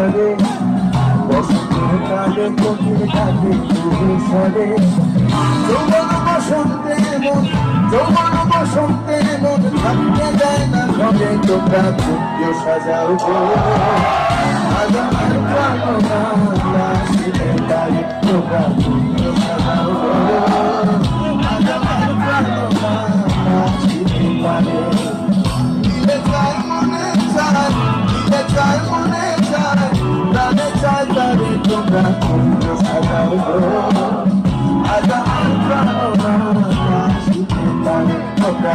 করে বসন্তের কালে কোকিল ডাকে কুহু স্বরে যৌবন বসন্তে মন যৌবন বসন্তে মন থাকতে যায় না ঘরে তোমরা কুঞ্জ সাজাও গো আজ আমার প্রাণনা শীতে তাই তোমরা কুঞ্জ সাজাও গো আজ আমার প্রাণনা শীতে তাই দিলে চাই মনে চাই দিলে চাই মনে চাই প্রাণে চাই তারে তোমরা কুঞ্জ সাজাও গো আজ আমার প্রাণনা শীতে তাই তোমরা